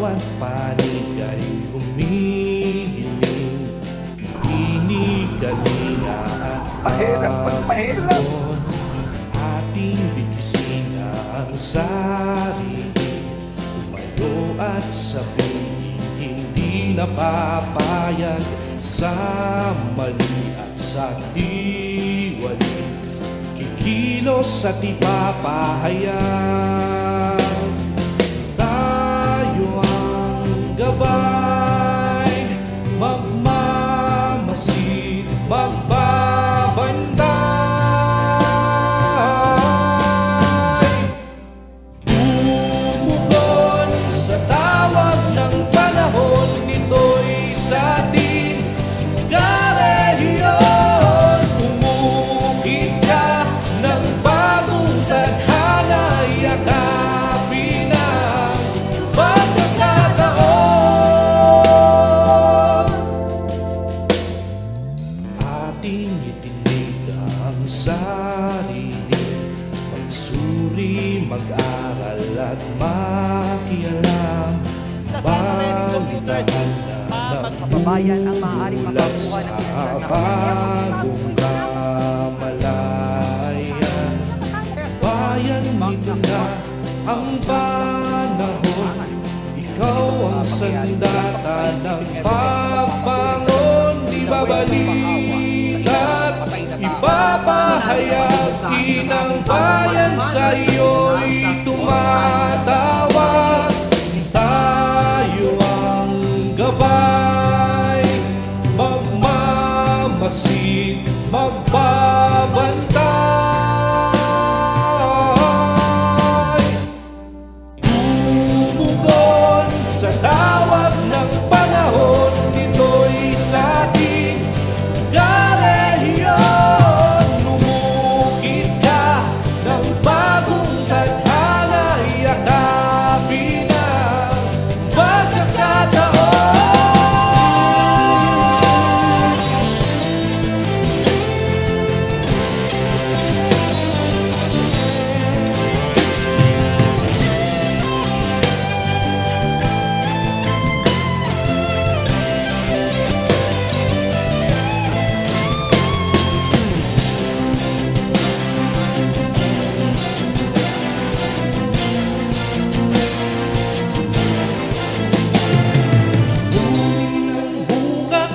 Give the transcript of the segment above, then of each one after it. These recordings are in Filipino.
bawat panig ay humihiling, inigalinga at pagpahon. Ating bigsin ang sarili, tumayo at sabihin, hindi napapayag sa mali at sa diwali. Kikilos at ipapahayag, tayo ang gabay, magmamasid, magbabantay. Tumugon sa tawag ng panahon, nito'y sa atin karehiyon. Umukit ka ng bagong tadhana, yakapin ang pagkakataon. Ating itinig ang sarili, magsuri, mag-aral at makialam. Balitahan na Kababayan ang maaaring makakuha ng bagong kamalayan. Bayan, nito na ang panahon, ikaw ang sandata ng pabangon. Ibabalik at ipapahayag, ng bayan sa iyo'y tumatawag. Tayo ang gabay, magmamasid, magbabantay. Tumugon sa tawag ng panahon, nito'y sa ating karehiyon. Lumukit ka ng bagong tadhana, yakapin ang pagkakataon.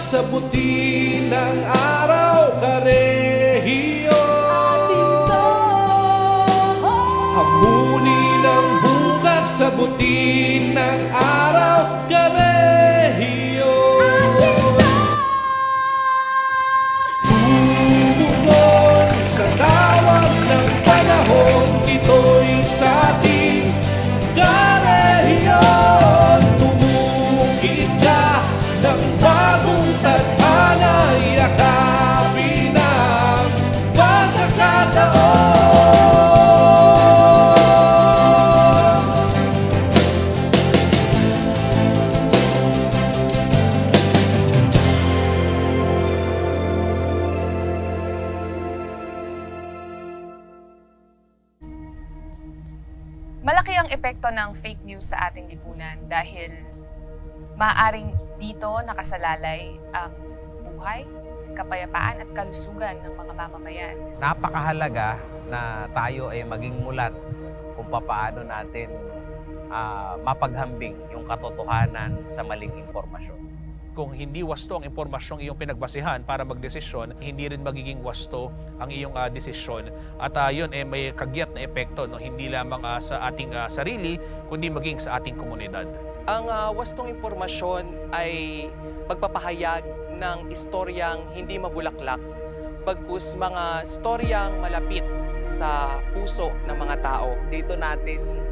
Sa buti ng araw, karehiyon. Hamunin ang bukas sa buti ng araw, karehiyon. Tumugon sa tawag ng panahon, ito'y sa ating karehiyon. Tumukit ka ng bagong tadhana, yakapin ang pagkakataon. Malaki ang epekto ng fake news sa ating lipunan dahil maaaring dito nakasalalay ang buhay, kapayapaan at kalusugan ng mga mamamayan. Napakahalaga na tayo ay maging mulat kung paano natin mapaghambing yung katotohanan sa maling impormasyon. Kung hindi wasto ang impormasyong iyong pinagbasihan para magdesisyon, hindi rin magiging wasto ang iyong desisyon. At yun may kagyat na epekto, no? Hindi lamang sa ating sarili, kundi maging sa ating komunidad. Ang wastong impormasyon ay pagpapahayag ng istoryang hindi mabulaklak, bagkus mga istoryang malapit sa puso ng mga tao. Dito natin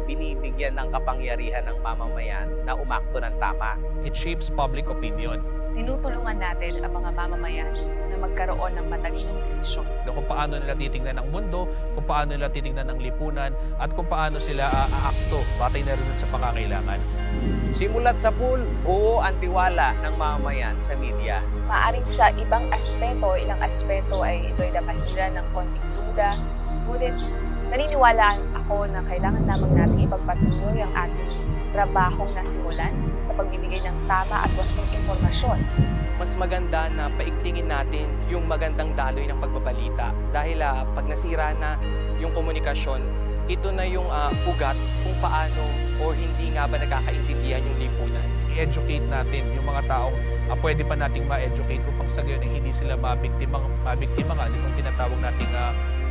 binibigyan ng kapangyarihan ng mamamayan na umakto ng tama. It shapes public opinion. Tinutulungan natin ang mga mamamayan na magkaroon ng matalinong desisyon. Kung paano nila titingnan ang mundo, kung paano nila titingnan ang lipunan, at kung paano sila aakto batay na rin sa pangangailangan. Simulat sa pool, buo ang tiwala ng mamamayan sa media. Maaring sa ibang aspeto, ilang aspeto ay ito'y napahiran ng konting duda, ngunit naniniwala ako na kailangan lamang natin ipagpatuloy ang ating trabahong nasimulan sa pagbibigay ng tama at wastong impormasyon. Mas maganda na paigtingin natin yung magandang daloy ng pagbabalita dahil pag nasira na yung komunikasyon, ito na yung ugat kung paano o hindi nga ba nagkakaintindihan yung lipunan. I-educate natin yung mga taong pwede pa nating ma-educate upang sa gayon hindi sila mabiktima nga nitong tinatawag nating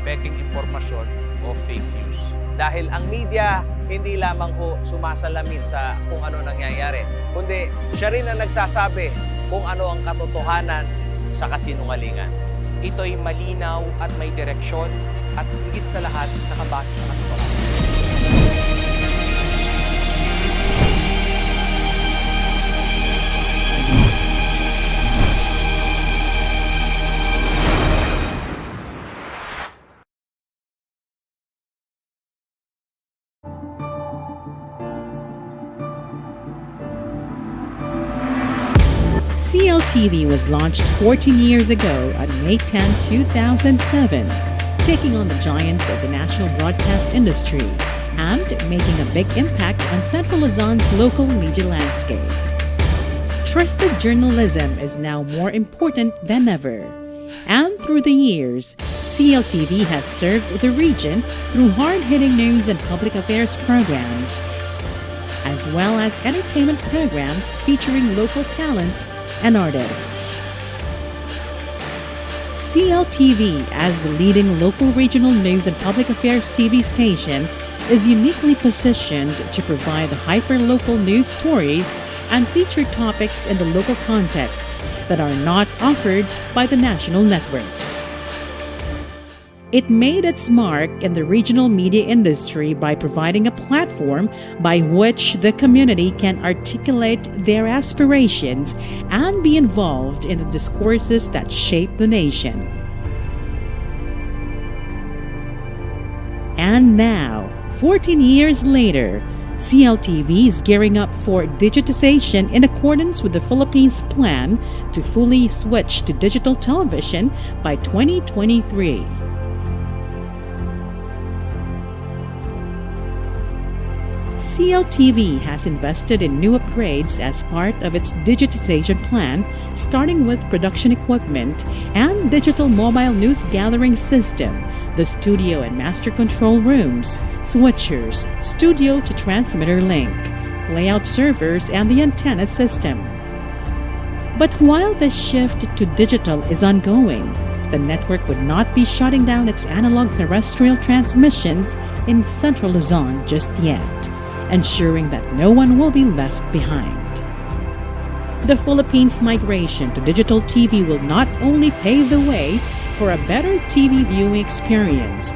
peking impormasyon o fake news. Dahil ang media hindi lamang po sumasalamin sa kung ano nangyayari, kundi siya rin ang nagsasabi kung ano ang katotohanan sa kasinungalingan. Ito'y malinaw at may direksyon at higit sa lahat nakabase sa katotohanan. CLTV was launched 14 years ago on May 10, 2007, taking on the giants of the national broadcast industry and making a big impact on Central Luzon's local media landscape. Trusted journalism is now more important than ever. And through the years, CLTV has served the region through hard-hitting news and public affairs programs, as well as entertainment programs featuring local talents and artists. CLTV, as the leading local regional news and public affairs TV station, is uniquely positioned to provide hyper-local news stories and feature topics in the local context that are not offered by the national networks. It made its mark in the regional media industry by providing a platform by which the community can articulate their aspirations and be involved in the discourses that shape the nation. And now, 14 years later, CLTV is gearing up for digitization in accordance with the Philippines' plan to fully switch to digital television by 2023. CLTV has invested in new upgrades as part of its digitization plan, starting with production equipment and digital mobile news gathering system, the studio and master control rooms, switchers, studio to transmitter link, layout servers, and the antenna system. But while the shift to digital is ongoing, the network would not be shutting down its analog terrestrial transmissions in Central Luzon just yet, ensuring that no one will be left behind. The Philippines' migration to digital TV will not only pave the way for a better TV viewing experience,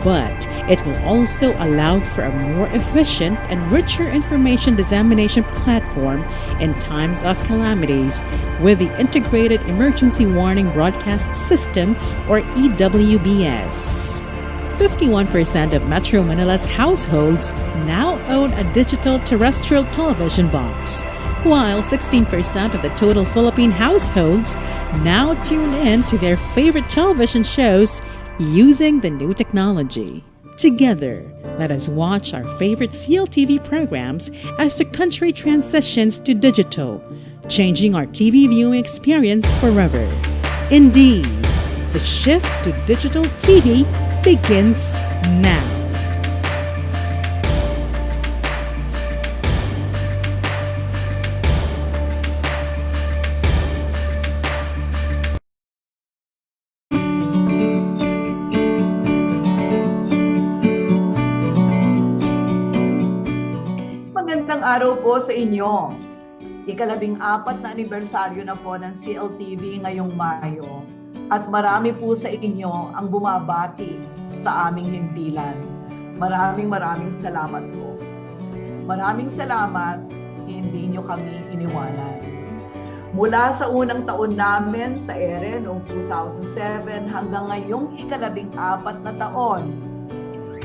but it will also allow for a more efficient and richer information dissemination platform in times of calamities with the Integrated Emergency Warning Broadcast System, or EWBS. 51% of Metro Manila's households now own a digital terrestrial television box, while 16% of the total Philippine households now tune in to their favorite television shows using the new technology. Together, let us watch our favorite CLTV programs as the country transitions to digital, changing our TV viewing experience forever. Indeed, the shift to digital TV begins now. Magandang araw po sa inyo. Ika-14 na anibersaryo na po ng CLTV ngayong Mayo. At marami po sa inyo ang bumabati sa aming himpilan. Maraming salamat po. Maraming salamat, hindi nyo kami iniwanan. Mula sa unang taon namin sa ere noong 2007 hanggang ngayong ika-14 na taon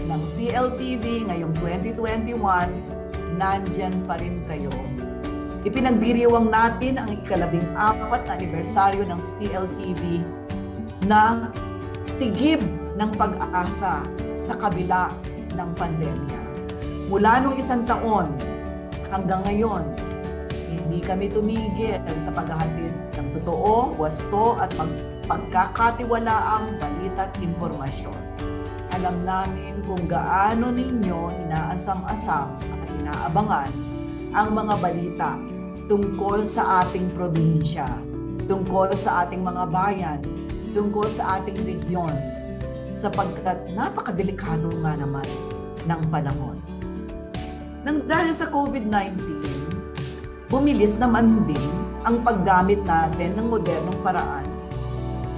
ng CLTV ngayong 2021, nandyan pa rin kayo. Ipinagdiriwang natin ang ika-14 na anibersaryo ng CLTV na tigib ng pag-asa sa kabila ng pandemya. Mula nung isang taon Hanggang ngayon, hindi kami tumigil sa paghahatid ng totoo, wasto at pagkakatiwalaang balita at impormasyon. Alam namin kung gaano ninyo inaasam-asam at inaabangan ang mga balita tungkol sa ating probinsya, tungkol sa ating mga bayan, tungkol sa ating region, sapagkat napakadelikado nga naman ng panahon. Dahil sa COVID-19, bumilis naman din ang paggamit natin ng modernong paraan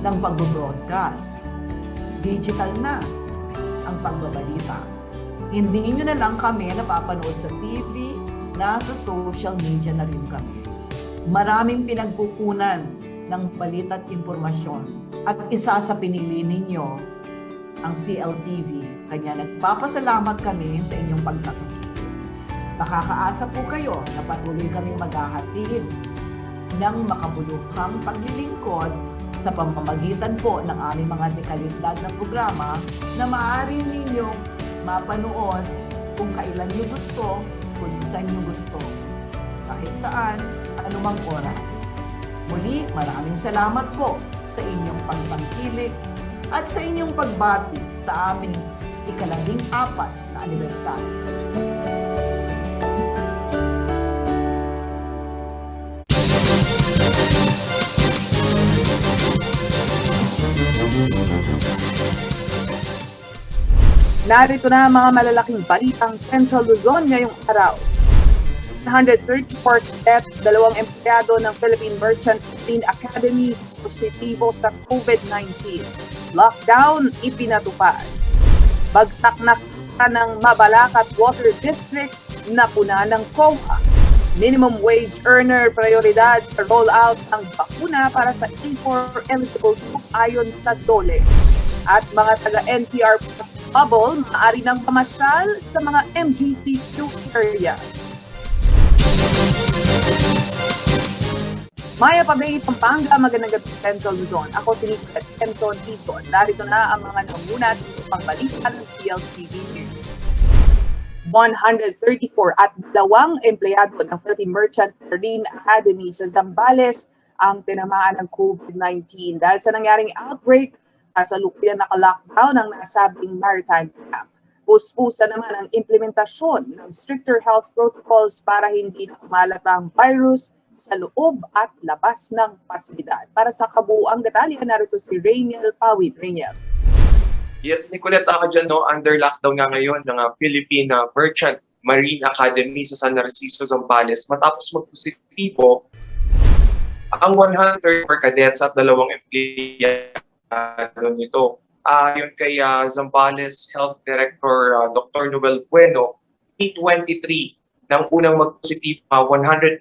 ng pag-broadcast. Digital na ang pagbabalita. Hindi nyo na lang kami napapanood sa TV, nasa social media na rin kami. Maraming pinagkukunan ng balita at impormasyon at isa sa pinili ninyo ang CLTV. Kanya nagpapasalamat kami sa inyong pagtakinig. Makakaasa po kayo na patuloy kaming maghahatid ng makabuluhang paglilingkod sa pamamagitan po ng aming mga dekalidad na programa na maaari ninyong mapanood kung kailan nyo gusto, kung saan nyo gusto, kahit saan, anumang oras. Muli, maraming salamat po sa inyong pagpangkilik at sa inyong pagbati sa aming ika-14 na anibersaryo. Narito na ang mga malalaking balitang Central Luzon ngayong araw. 134 cadets, 2 empleyado ng Philippine Merchant Marine Academy positibo sa COVID-19. Lockdown ipinatupad. Bagsak na kita ng Mabalacat Water District na puna ng COA. Minimum wage earner prioridad sa rollout ng bakuna para sa E4 eligible group ayon sa DOLE. At mga taga-NCR bubble, maaari ng pamasyal sa mga MGC2 areas. Maya Pabay, Pampanga, magandang gabi Central Luzon. Ako si Nicolette Emson Ison. Narito na ang mga nangunat upang balita ng CLTV News. 134 at 2 empleyado ng Philippine Merchant Marine Academy sa Zambales ang tinamaan ng COVID-19 dahil sa nangyaring outbreak. Kasalukuyan naka-lockdown ang nasabing maritime camp. Puspusa naman ang implementasyon ng stricter health protocols para hindi kumalat ang virus sa loob at labas ng pasilidad. Para sa kabuuang detalye, narito si Rainiel Pawid. Rainiel. Yes, Nicolette, ako dyan, under lockdown nga ngayon ng Philippine Merchant Marine Academy sa San Narciso, Zambales. Matapos magpositibo ang 134 cadets at 2 empleyado nito. Yun kay Zambales Health Director Dr. Noel Bueno, 823 ng unang magpositibo 125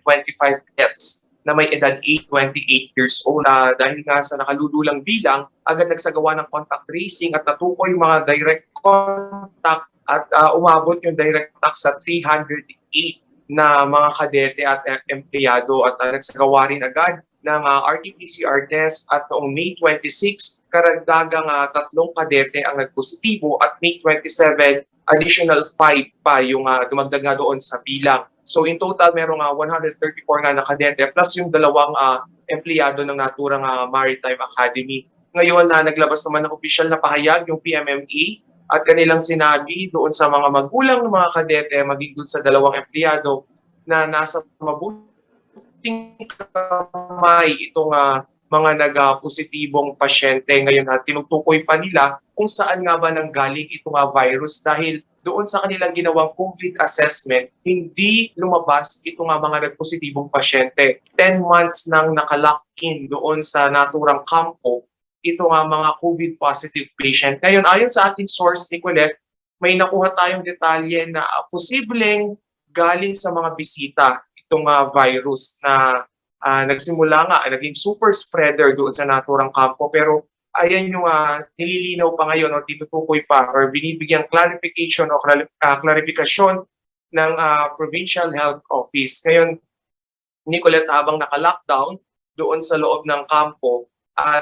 cadets na may edad 28 years old. Dahil nga sa nakalululang bilang, agad nagsagawa ng contact tracing at natukoy yung mga direct contact at umabot yung direct contact sa 308 na mga kadete at empleyado at nagsagawa rin agad ng RT-PCR test at noong May 26, karagdagang 3 kadete ang nagpositibo at May 27, additional 5 pa yung dumagdag nga doon sa bilang. So in total, merong 134 nga na kadete plus yung 2 empleyado ng naturang Maritime Academy. Ngayon, naglabas naman ng opisyal na pahayag yung PMMA at kanilang sinabi doon sa mga magulang ng mga kadete, maging doon sa 2 empleyado na nasa mabuti kamay itong mga nag-positibong pasyente. Ngayon tinutukoy pa nila kung saan nga ba nanggaling itong virus dahil doon sa kanilang ginawang COVID assessment, hindi lumabas itong mga nagpositibong pasyente. 10 months nang nakalock-in doon sa naturang kampo ito nga mga COVID positive patient. Ngayon, ayon sa ating source, Nicolette, may nakuha tayong detalye na posibleng galing sa mga bisita itong virus na nagsimula nga, naging super spreader doon sa naturang kampo. Pero ayan yung nililinaw pa ngayon o tinutukoy pa or binibigyang clarification o klarifikasyon ng Provincial Health Office. Ngayon, Nicolette, habang naka-lockdown doon sa loob ng kampo,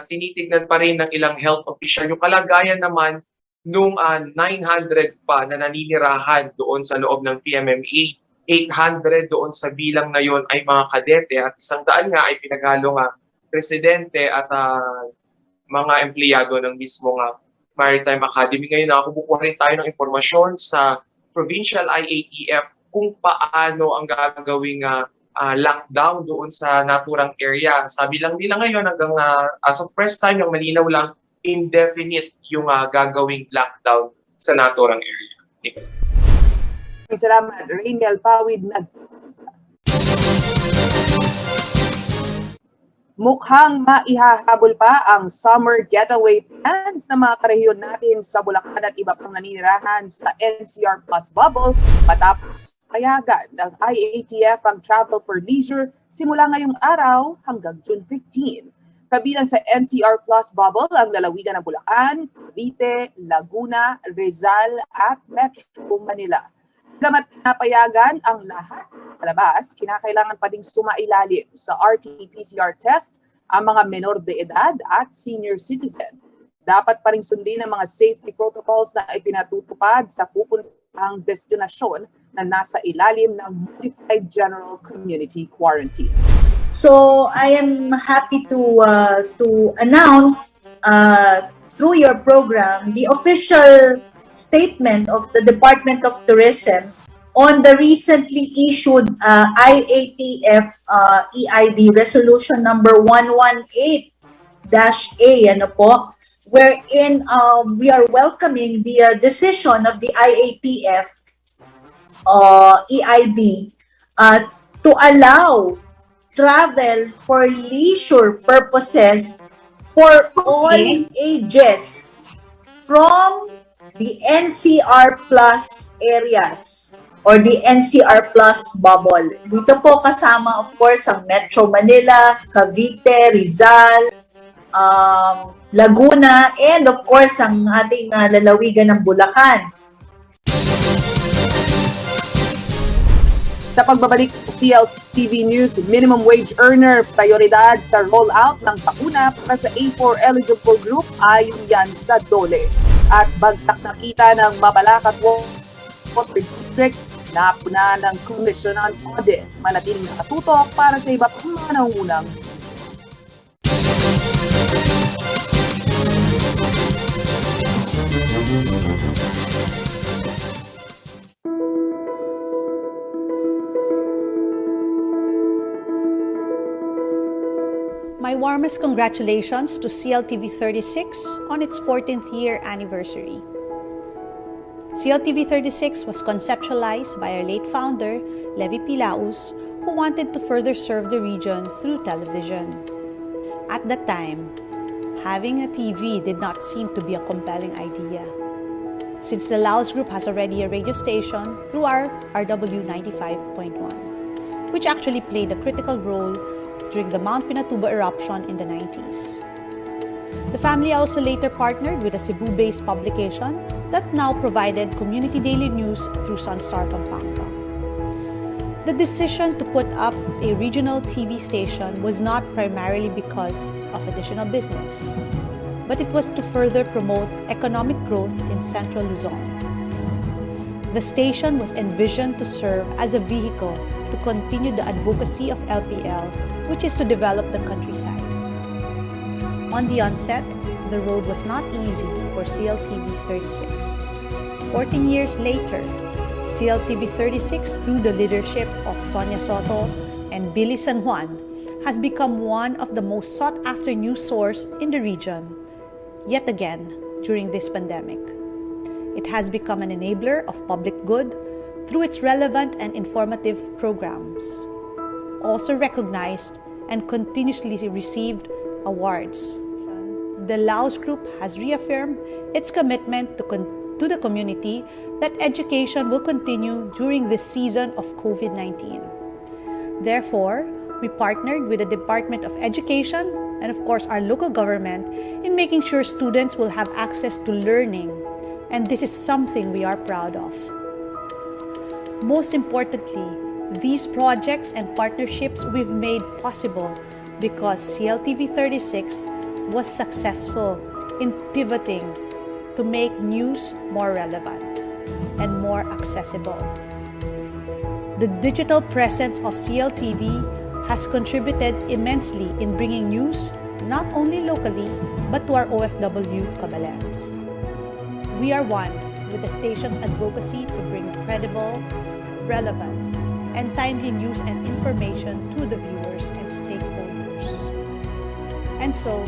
tinitignan pa rin ng ilang health official yung kalagayan naman nung 900 pa na naninirahan doon sa loob ng PMMA. 800 doon sa bilang na yon ay mga kadete at 100 nga ay pinaghalo nga presidente at mga empleyado ng mismo nga Maritime Academy. Ngayon ako kukuha rin tayo ng impormasyon sa Provincial IATF kung paano ang gagawing lockdown doon sa naturang area. Sabi lang nila ngayon hanggang as of press time, yung malinaw lang, indefinite yung gagawing lockdown sa naturang area. Salamat, Rainiel Pawid. Mukhang maihahabol pa ang summer getaway plans ng mga karehiyon natin sa Bulacan at iba pang naninirahan sa NCR Plus Bubble matapos payagan ng IATF ang travel for leisure simula ngayong araw hanggang June 15. Kabilang sa NCR Plus Bubble ang lalawigan ng Bulacan, Cavite, Laguna, Rizal at Metro Manila. Gamat pinapayagan ang lahat palabas, kinakailangan pa ding sumailalim sa RT-PCR test ang mga menor de edad at senior citizen. Dapat pa rin sundin ang mga safety protocols na ipinatutupad sa pupuntahang destinasyon na nasa ilalim ng Modified General Community Quarantine. So I am happy to announce through your program the official statement of the Department of Tourism on the recently issued IATF EID resolution number 118-A, wherein we are welcoming the decision of the IATF EID to allow travel for leisure purposes for all ages from the NCR Plus areas or the NCR Plus bubble. Dito po kasama, of course, ang Metro Manila, Cavite, Rizal, Laguna, and of course, ang ating lalawigan ng Bulacan. Sa pagbabalik sa CLTV News, minimum wage earner, prioridad sa rollout ng pakuna para sa A4 eligible group ayon yan sa DOLE. At bagsak na kita ng Mabalacat Water District na puna ng Commission on Audit. Manatiling nakatutok para sa iba pang mga nangungunang. My warmest congratulations to CLTV 36 on its 14th year anniversary. CLTV 36 was conceptualized by our late founder, Levi Pilaus, who wanted to further serve the region through television. At that time, having a TV did not seem to be a compelling idea, since the Laos Group has already a radio station through our RW 95.1, which actually played a critical role during the Mount Pinatubo eruption in the 90s. The family also later partnered with a Cebu-based publication that now provided community daily news through Sunstar Pampanga. The decision to put up a regional TV station was not primarily because of additional business, but it was to further promote economic growth in Central Luzon. The station was envisioned to serve as a vehicle to continue the advocacy of LPL, which is to develop the countryside. On the onset, the road was not easy for CLTV 36. 14 years later, CLTV 36, through the leadership of Sonia Soto and Billy San Juan, has become one of the most sought-after news source in the region, yet again during this pandemic. It has become an enabler of public good through its relevant and informative programs. Also recognized and continuously received awards. The Laos Group has reaffirmed its commitment to the community that education will continue during this season of COVID-19. Therefore, we partnered with the Department of Education and of course our local government in making sure students will have access to learning, and this is something we are proud of. Most importantly, these projects and partnerships we've made possible because CLTV 36 was successful in pivoting to make news more relevant and more accessible. The digital presence of CLTV has contributed immensely in bringing news not only locally but to our OFW kabalans. We are one with the station's advocacy to bring credible, relevant, and timely news and information to the viewers and stakeholders. And so,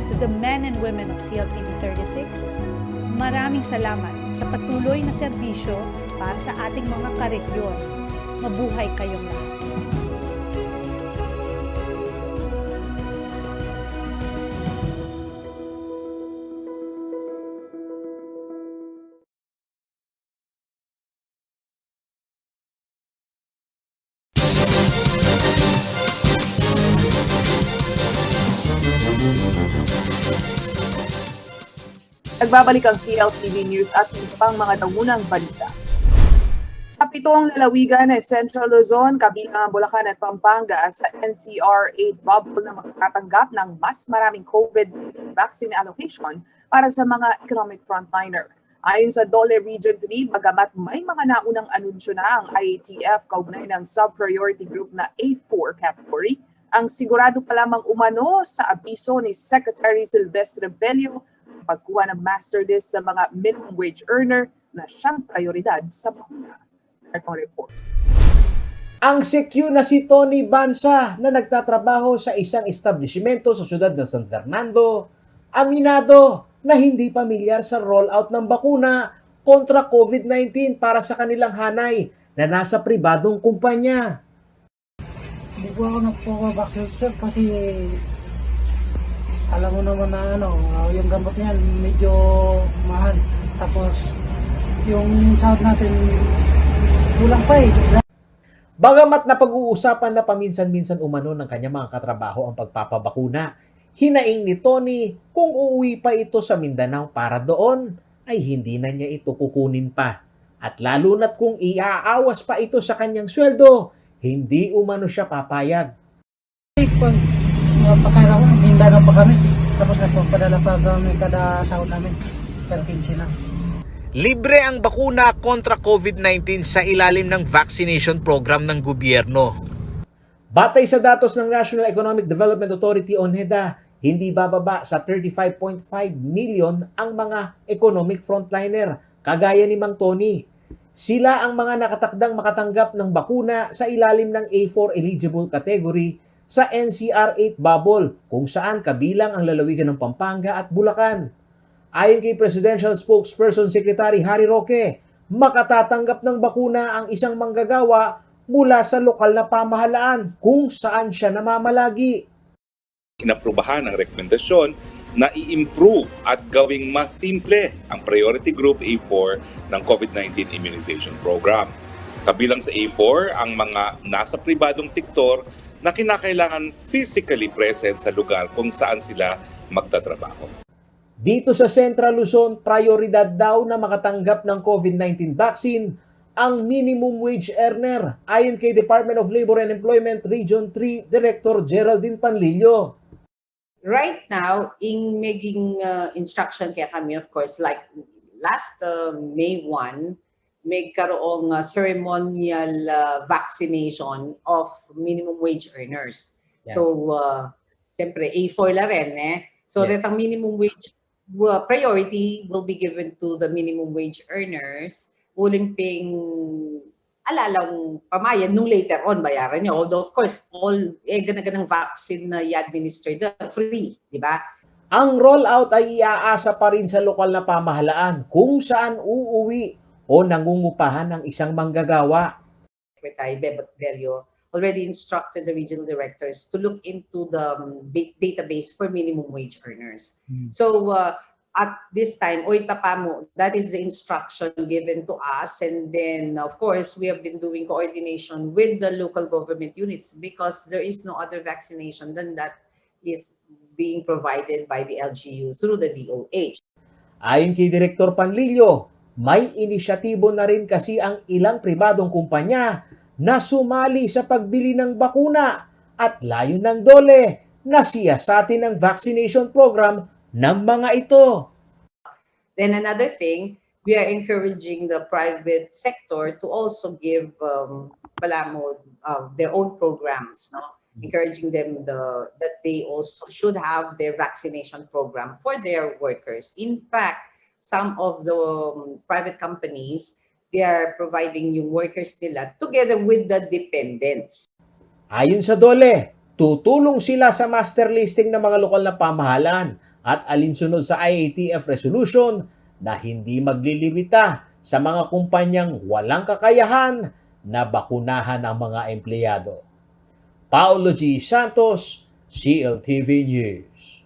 to the men and women of CLTV 36, maraming salamat sa patuloy na serbisyo para sa ating mga karehiyon. Mabuhay kayong lahat. Nagbabalik ang CLTV News at iba pang mga nangunang balita. Sa pitong lalawigan ng Central Luzon, kabilang ang Bulacan at Pampanga sa NCR 8 bubble na makakatanggap ng mas maraming COVID vaccine allocation para sa mga economic frontliner. Ayon sa Dole Region 3, bagamat may mga naunang anunsyo na ang IATF kaugnay ng sub-priority group na A4 category, ang sigurado pa lamang umano sa abiso ni Secretary Silvestre Bello pagkuha ng master list sa mga minimum wage earner na siyang prioridad sa bakuna. Report. Ang CQ na si Tony Bansa na nagtatrabaho sa isang establishmento sa siyudad ng San Fernando, aminado na hindi pamilyar sa rollout ng bakuna kontra COVID-19 para sa kanilang hanay na nasa pribadong kumpanya. Hindi po ako nagpo-vaccine sir kasi alam mo naman na yung gamot niyan medyo mahal. Tapos yung sahod natin kulang pa eh. Bagamat na pag-uusapan na paminsan-minsan umano ng kanyang mga katrabaho ang pagpapabakuna, hinaing ni Tony kung uuwi pa ito sa Mindanao para doon ay hindi na niya ito kukunin pa. At lalo na't kung iaawas pa ito sa kanyang sweldo, hindi umano siya papayag. Pag pagkakaroon ko, Mindanao pa kami. Tapos nagpapadala pa kami kada sahod namin. Per kinsinas. Libre ang bakuna kontra COVID-19 sa ilalim ng vaccination program ng gobyerno. Batay sa datos ng National Economic Development Authority o NEDA, hindi bababa sa 35.5 million ang mga economic frontliner, kagaya ni Mang Tony. Sila ang mga nakatakdang makatanggap ng bakuna sa ilalim ng A4 eligible category sa NCR 8 bubble, kung saan kabilang ang lalawigan ng Pampanga at Bulacan. Ayon kay Presidential Spokesperson Secretary Harry Roque, makatatanggap ng bakuna ang isang manggagawa mula sa lokal na pamahalaan kung saan siya namamalagi. Inaprubahan ang rekomendasyon na i-improve at gawing mas simple ang Priority Group A4 ng COVID-19 Immunization Program. Kabilang sa A4 ang mga nasa pribadong sektor na kinakailangan physically present sa lugar kung saan sila magtatrabaho. Dito sa Central Luzon, prioridad daw na makatanggap ng COVID-19 vaccine ang minimum wage earner, ayon kay Department of Labor and Employment Region 3 Director Geraldine Panlillo. Right now, in making instruction kaya kami, of course, like last May 1, may karoong ceremonial vaccination of minimum wage earners. Yeah. So, siyempre, A4 la rin So, that ang minimum wage priority will be given to the minimum wage earners. Ulimping alalang pamayan nung later on bayaran niya. Although, of course, all ganaganang vaccine na i-administer free, di ba? Ang rollout ay iaasa pa rin sa lokal na pamahalaan kung saan uuwi o nangungupahan ng isang manggagawa. Secretary Bebot Delio already instructed the regional directors to look into the database for minimum wage earners. So at this time, Oitapamo, that is the instruction given to us. And then, of course, we have been doing coordination with the local government units because there is no other vaccination than that is being provided by the LGU through the DOH. Ayon kay Direktor Panlillo, may inisyatibo na rin kasi ang ilang pribadong kumpanya na sumali sa pagbili ng bakuna at layo ng Dole na siyasatin ang vaccination program ng mga ito. Then another thing, we are encouraging the private sector to also give their own programs, no? Encouraging them that they also should have their vaccination program for their workers. In fact, some of the private companies, they are providing yung workers nila together with the dependents. Ayon sa DOLE, tutulong sila sa master listing ng mga lokal na pamahalaan at alinsunod sa IATF resolution na hindi maglilimita sa mga kumpanyang walang kakayahan na bakunahan ang mga empleyado. Paulo G. Santos, CLTV News.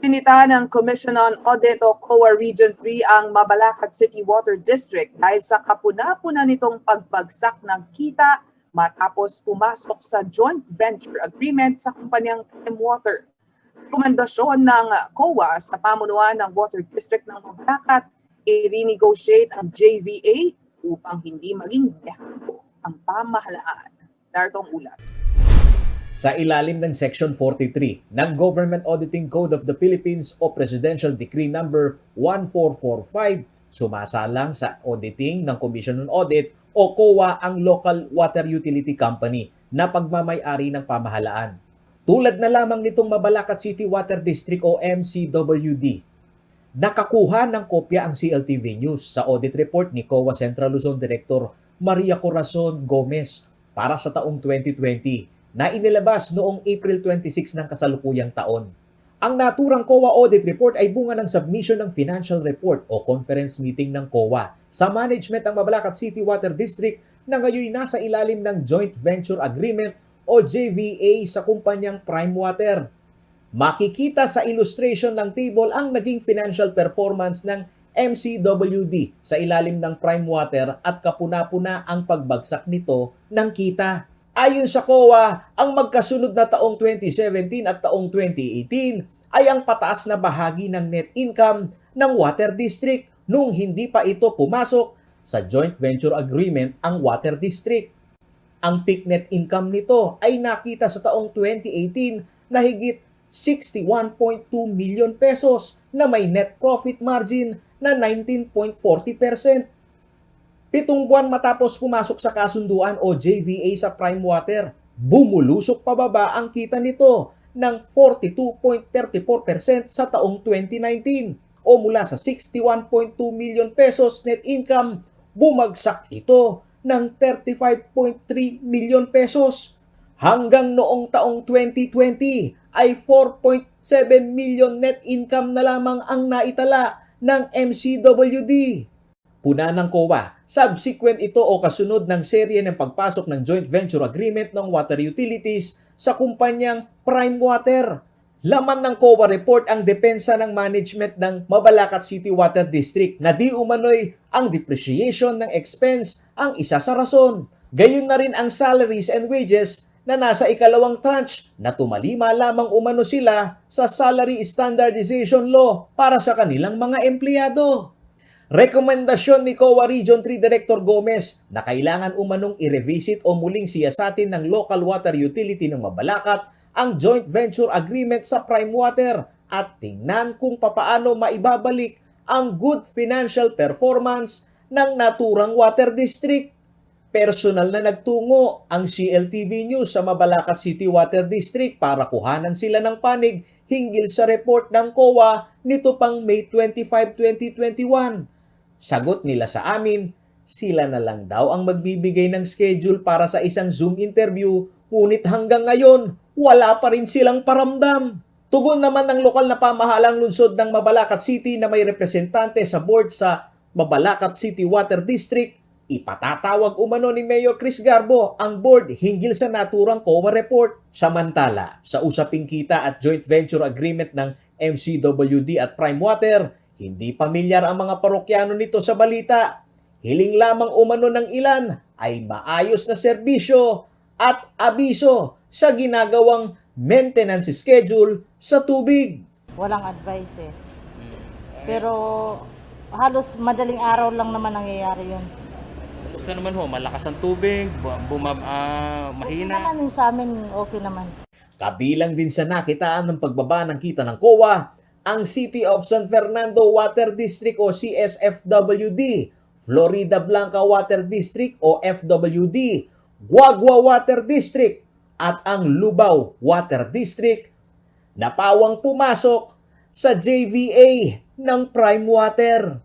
Sinita ng Commission on Audit o COA Region 3 ang Mabalacat City Water District dahil sa kapuna-puna nitong pagbagsak ng kita matapos pumasok sa joint venture agreement sa kumpanyang Prime Water. Rekomendasyon ng COA sa pamunuan ng Water District ng Mabalacat, i-renegotiate ang JVA upang hindi maging dehado ang pamahalaan. Darito ang ulat. Sa ilalim ng Section 43 ng Government Auditing Code of the Philippines o Presidential Decree Number 1445, sumasalang sa auditing ng Commission on Audit o COA ang local water utility company na pagmamay-ari ng pamahalaan. Tulad na lamang nitong Mabalacat City Water District o MCWD. Nakakuha ng kopya ang CLTV News sa audit report ni COA Central Luzon Director Maria Corazon Gomez para sa taong 2020 na inilabas noong April 26 ng kasalukuyang taon. Ang naturang COA audit report ay bunga ng submission ng financial report o conference meeting ng COA sa management ng Mabalacat City Water District na ngayon nasa ilalim ng Joint Venture Agreement o JVA sa kumpanyang Prime Water. Makikita sa illustration ng table ang naging financial performance ng MCWD sa ilalim ng Prime Water at kapuna-puna ang pagbagsak nito ng kita. Ayon sa COA, ang magkasunod na taong 2017 at taong 2018 ay ang pataas na bahagi ng net income ng Water District nung hindi pa ito pumasok sa Joint Venture Agreement ang Water District. Ang peak net income nito ay nakita sa taong 2018 na higit 61.2 million pesos na may net profit margin na 19.40%. 7 buwan matapos pumasok sa kasunduan o JVA sa Prime Water, bumulusok pababa ang kita nito ng 42.34% sa taong 2019 o mula sa 61.2 million pesos net income, bumagsak ito ng 35.3 million pesos. Hanggang noong taong 2020 ay 4.7 million net income na lamang ang naitala ng MCWD. Puna ng COA, subsequent ito o kasunod ng serye ng pagpasok ng joint venture agreement ng water utilities sa kumpanyang Prime Water. Laman ng COA report ang depensa ng management ng Mabalacat City Water District na di umano'y ang depreciation ng expense ang isa sa rason. Gayon na rin ang salaries and wages na nasa ikalawang tranche na tumalima lamang umano sila sa Salary Standardization Law para sa kanilang mga empleyado. Rekomendasyon ni COA Region 3 Director Gomez na kailangan umanong i-revisit o muling siyasatin ng local water utility ng Mabalacat ang joint venture agreement sa Prime Water at tingnan kung papaano maibabalik ang good financial performance ng naturang water district. Personal na nagtungo ang CLTV News sa Mabalacat City Water District para kuhanan sila ng panig hinggil sa report ng COA nito pang May 25, 2021. Sagot nila sa amin, sila na lang daw ang magbibigay ng schedule para sa isang Zoom interview, ngunit hanggang ngayon, wala pa rin silang paramdam. Tugon naman ng lokal na pamahalang lungsod ng Mabalacat City na may representante sa board sa Mabalacat City Water District, ipatatawag umano ni Mayor Chris Garbo ang board hinggil sa naturang COA report. Samantala, sa usaping kita at joint venture agreement ng MCWD at Prime Water, hindi pamilyar ang mga parokyano nito sa balita. Hiling lamang umano ng ilan ay maayos na serbisyo at abiso sa ginagawang maintenance schedule sa tubig. Walang advice eh. Pero halos madaling araw lang naman nangyayari yun. Gusto naman ho, malakas ang tubig, mahina. Okay naman yung sa amin, okay naman. Kabilang din sa nakitaan ng pagbaba ng kita ng COA, ang City of San Fernando Water District o CSFWD, Florida Blanca Water District o FWD, Guagua Water District at ang Lubao Water District na pawang pumasok sa JVA ng Prime Water.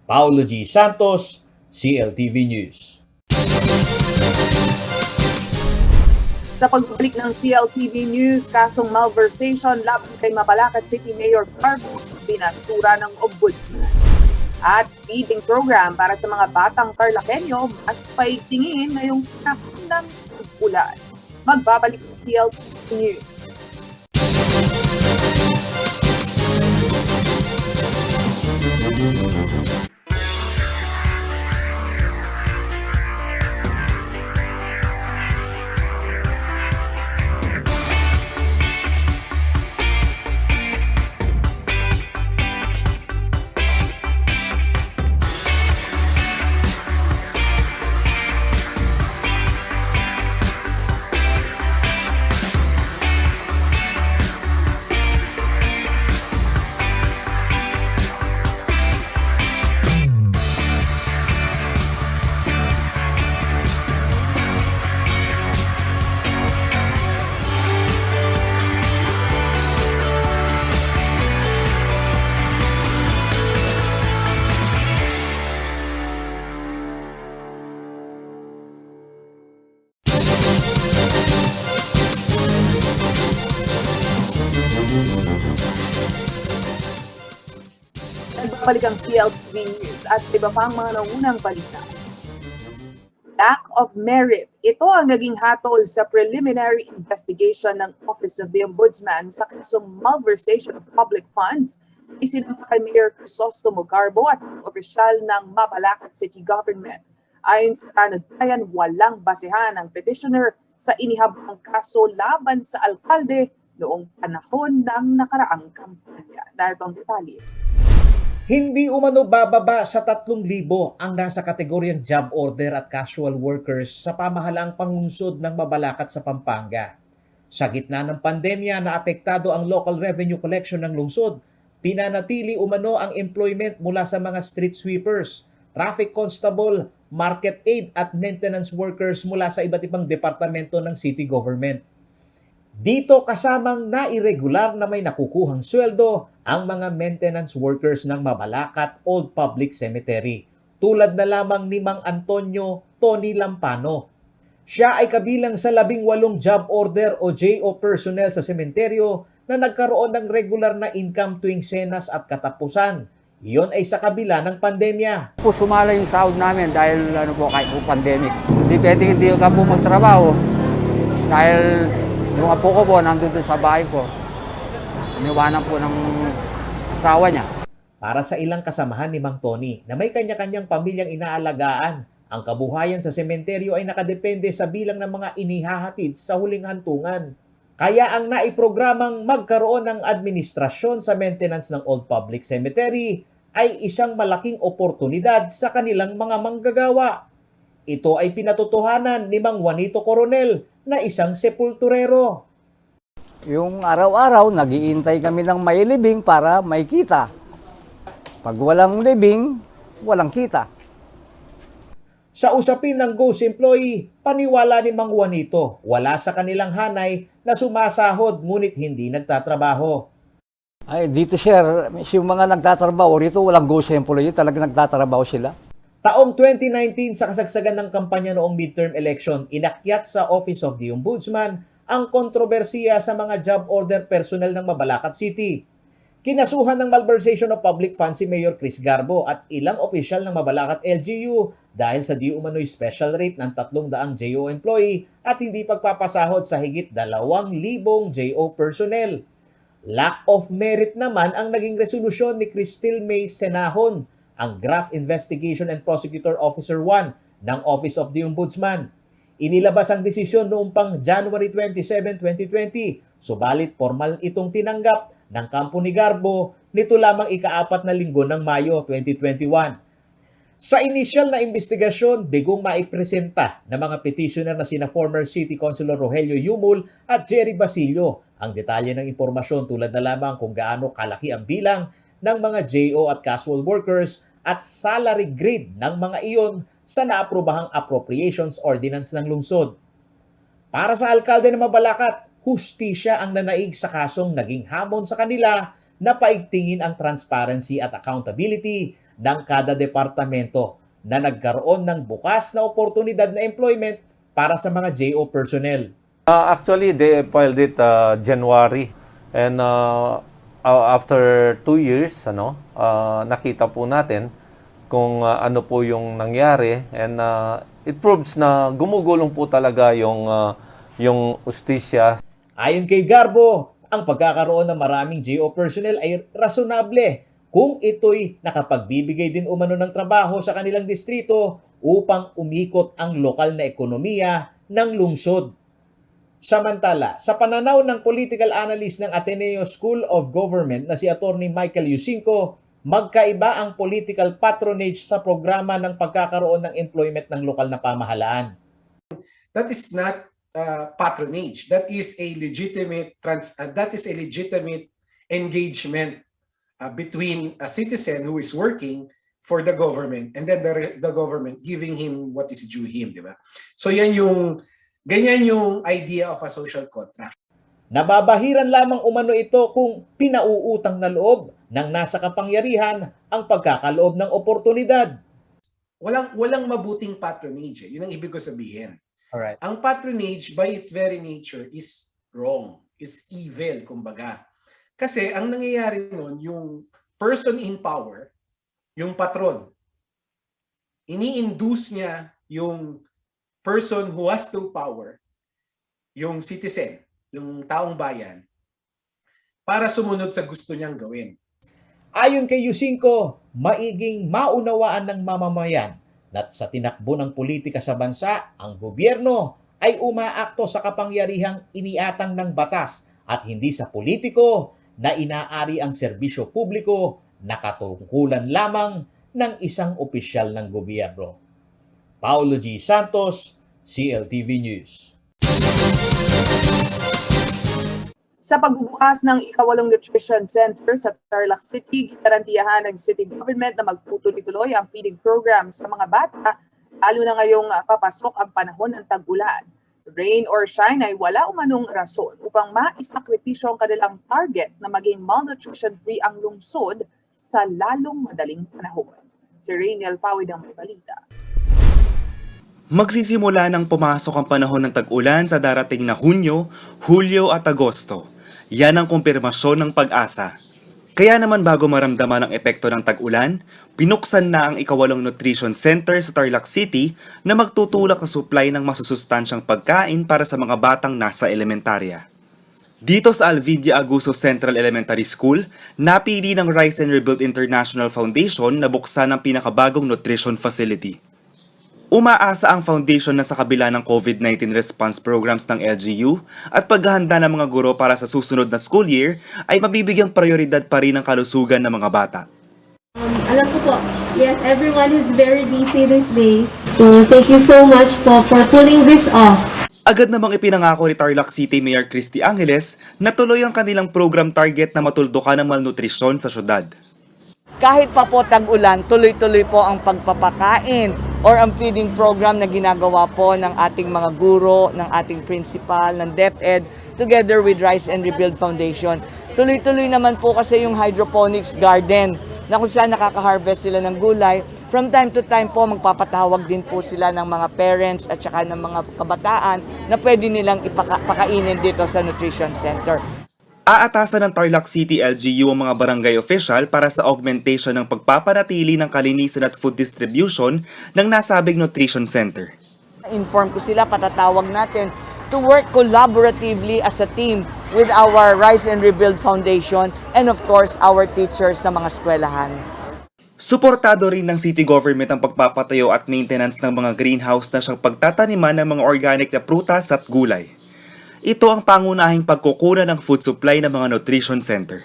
Paulo G. Santos, CLTV News. Sa pagbalik ng CLTV News, kasong malversation laban kay Mabalacat City Mayor Carbo, binasura ng Ombudsman. At feeding program para sa mga batang Tarlakenyo, mas paigtingin ngayong panahon ng ulan. Magbabalik ng CLTV News. Nagbabalik ang CLTV News at iba pang mga naunang balita. Lack of merit. Ito ang naging hatol sa preliminary investigation ng Office of the Ombudsman sa kasong malversation of public funds. Isinampa kay Mayor Crisostomo Garbo at opisyal ng Mabalacat City Government. Ayon sa talagbayan, walang basehan ang petitioner sa inihabang kaso laban sa alkalde noong panahon ng nakaraang kampanya. Narito ang detalye. Hindi umano bababa sa 3,000 ang nasa kategoryang job order at casual workers sa pamahalaang panglungsod ng Mabalacat sa Pampanga. Sa gitna ng pandemya na apektado ang local revenue collection ng lungsod, pinanatili umano ang employment mula sa mga street sweepers, traffic constable, market aid at maintenance workers mula sa iba't ibang departamento ng city government. Dito kasamang nairegular na may nakukuhang sweldo ang mga maintenance workers ng Mabalacat Old Public Cemetery, tulad na lamang ni Mang Antonio Tony Lampano. Siya ay kabilang sa 18 job order o JO personnel sa sementeryo na nagkaroon ng regular na income tuwing senas at katapusan. Iyon ay sa kabila ng pandemya. Sumala yung sahod namin dahil kahit pandemic. Hindi pwedeng hindi ka po magtrabaho dahil yung apo ko po nandun sa bahay ko. Iniwanan po ng asawa niya. Para sa ilang kasamahan ni Mang Tony na may kanya-kanyang pamilyang inaalagaan, ang kabuhayan sa sementeryo ay nakadepende sa bilang ng mga inihahatid sa huling hantungan. Kaya ang naiprogramang magkaroon ng administrasyon sa maintenance ng Old Public Cemetery ay isang malaking oportunidad sa kanilang mga manggagawa. Ito ay pinatotohanan ni Mang Juanito Coronel na isang sepulturero. Yung araw-araw, nag-iintay kami ng may libing para may kita. Pag walang libing, walang kita. Sa usapin ng ghost employee, paniwala ni Mang Juanito, wala sa kanilang hanay na sumasahod ngunit hindi nagtatrabaho. Ay, dito sir, yung mga nagtatrabaho rito, walang ghost employee, talagang nagtatrabaho sila. Taong 2019 sa kasagsagan ng kampanya noong midterm election, inakyat sa Office of the Ombudsman ang kontrobersiya sa mga job order personnel ng Mabalacat City. Kinasuhan ng malversation of public funds si Mayor Chris Garbo at ilang opisyal ng Mabalacat LGU dahil sa di umano'y special rate ng 300 JO employee at hindi pagpapasahod sa higit 2,000 JO personnel. Lack of merit naman ang naging resolusyon ni Cristil May Senahon, ang Graft Investigation and Prosecutor Officer 1 ng Office of the Ombudsman. Inilabas ang desisyon noong pang January 27, 2020, subalit formal itong tinanggap ng kampo ni Garbo nito lamang ika-4 na linggo ng Mayo 2021. Sa inisyal na investigasyon, bigong maipresenta ng mga petitioner na sina former City Councilor Rogelio Yumul at Jerry Basilio ang detalye ng impormasyon tulad na lamang kung gaano kalaki ang bilang ng mga JO at casual workers at salary grade ng mga iyon sa naaprobahang Appropriations Ordinance ng lungsod. Para sa alkalde ng Mabalacat, hustisya ang nanaig sa kasong naging hamon sa kanila na paigtingin ang transparency at accountability ng kada departamento na nagkaroon ng bukas na oportunidad na employment para sa mga JO personnel. Actually, they filed it January and after 2 years, nakita po natin kung ano po yung nangyari and it proves na gumugulong po talaga yung ustisya. Ayon kay Garbo, ang pagkakaroon ng maraming JO personnel ay rasunable kung ito'y nakapagbibigay din umano ng trabaho sa kanilang distrito upang umikot ang lokal na ekonomiya ng lungsod. Samantala, sa pananaw ng political analyst ng Ateneo School of Government na si Atty. Michael Yusinko, magkaiba ang political patronage sa programa ng pagkakaroon ng employment ng lokal na pamahalaan. That is not patronage. That is a legitimate engagement between a citizen who is working for the government and then the government giving him what is due him, di ba? So ganyan yung idea of a social contract. Nababahiran lamang umano ito kung pinauutang na loob ng nasa kapangyarihan ang pagkakaloob ng oportunidad. Walang mabuting patronage. Yun ang ibig ko sabihin. Alright. Ang patronage by its very nature is wrong, is evil, kumbaga. Kasi ang nangyayari nun, yung person in power, yung patron, ini-induce niya yung person who has no power, yung citizen, yung taong bayan, para sumunod sa gusto niyang gawin. Ayon kay Yusinko, maiging maunawaan ng mamamayan na sa tinakbo ng politika sa bansa, ang gobyerno ay umaakto sa kapangyarihang iniatang ng batas at hindi sa politiko na inaari ang serbisyo publiko na katungkulan lamang ng isang opisyal ng gobyerno. Paulo G. Santos, CLTV News. Sa pagbubukas ng ika-8 Nutrition Center sa Tarlac City, garantiyahan ng city government na magtutuloy-tuloy ang feeding program sa mga bata, lalo na ngayong papasok ang panahon ng tag-ulan. Rain or shine ay wala umanong rason upang maisakripisyo ang kanilang target na maging malnutrition-free ang lungsod sa lalong madaling panahon. Si Rainiel Pawid ang may balita. Magsisimula nang pumasok ang panahon ng tag-ulan sa darating na Hunyo, Hulyo at Agosto. Yan ang kumpirmasyon ng Pag-asa. Kaya naman bago maramdaman ang epekto ng tag-ulan, pinuksan na ang ika-8 Nutrition Center sa Tarlac City na magtutulak sa supply ng masusustansyang pagkain para sa mga batang nasa elementarya. Dito sa Alvidia Aguso Central Elementary School, napili ng Rise and Rebuild International Foundation na buksan ang pinakabagong nutrition facility. Umaasa ang foundation na sa kabila ng COVID-19 response programs ng LGU at paghahanda ng mga guro para sa susunod na school year ay mabibigyang prioridad pa rin ang kalusugan ng mga bata. Alam ko po, yes, everyone is very busy these days. So thank you so much po for pulling this off. Agad namang ipinangako ni Tarlac City Mayor Christy Angeles na tuloy ang kanilang program target na matuldukan ng malnutrisyon sa syudad. Kahit pa po tag-ulan, tuloy-tuloy po ang pagpapakain or ang feeding program na ginagawa po ng ating mga guro, ng ating principal, ng DepEd, together with Rise and Rebuild Foundation. Tuloy-tuloy naman po kasi yung hydroponics garden na kung saan nakaka-harvest sila ng gulay. From time to time po, magpapatawag din po sila ng mga parents at saka ng mga kabataan na pwede nilang ipakainin dito sa Nutrition Center. Aatasan ng Tarlac City LGU ang mga barangay official para sa augmentation ng pagpapanatili ng kalinisan at food distribution ng nasabing nutrition center. Inform ko sila, patatawag natin to work collaboratively as a team with our Rise and Rebuild Foundation and of course our teachers sa mga eskwelahan. Suportado rin ng city government ang pagpapatayo at maintenance ng mga greenhouse na siyang pagtataniman ng mga organic na prutas at gulay. Ito ang pangunahing pagkukunan ng food supply ng mga nutrition center.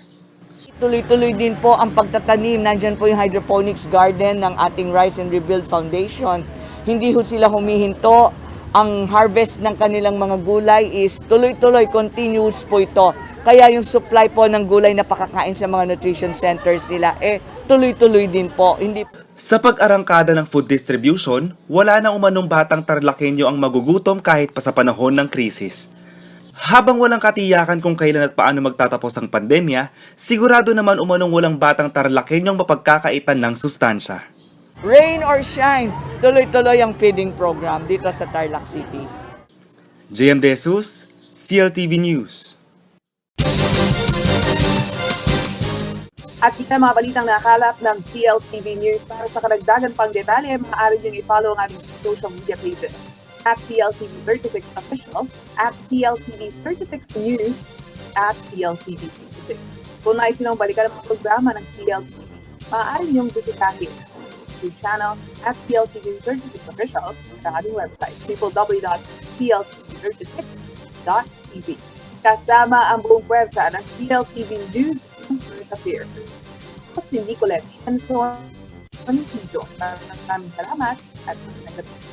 Tuloy-tuloy din po ang pagtatanim. Nandyan po yung hydroponics garden ng ating Rise and Rebuild Foundation. Hindi ho sila humihinto. Ang harvest ng kanilang mga gulay is tuloy-tuloy, continuous po ito. Kaya yung supply po ng gulay na pakakain sa mga nutrition centers nila, tuloy-tuloy din po. Sa pag-arangkada ng food distribution, wala na umanong batang Tarlakenyo ang magugutom kahit pa sa panahon ng krisis. Habang walang katiyakan kung kailan at paano magtatapos ang pandemya, sigurado naman umanong walang batang Tarlakenyong mapagkakaitan ng sustansya. Rain or shine, tuloy-tuloy ang feeding program dito sa Tarlac City. JM De Jesus, CLTV News. At ito mga balitang nakalap ng CLTV News. Para sa karagdagan pang detalye, maaari nyo i-follow ang aming social media pages at CLTV36 Official, at CLTV36 News, at CLTV36. Kung nais nyo balikan ang programa ng CLTV, maaari nyo bisitahin YouTube channel at CLTV36 Official sa aming website, www.cltv36.tv. Kasama ang buong pwersa ng CLTV News and Current Affairs. Ako si Nicolette Henson. Maraming salamat at magandang gabi.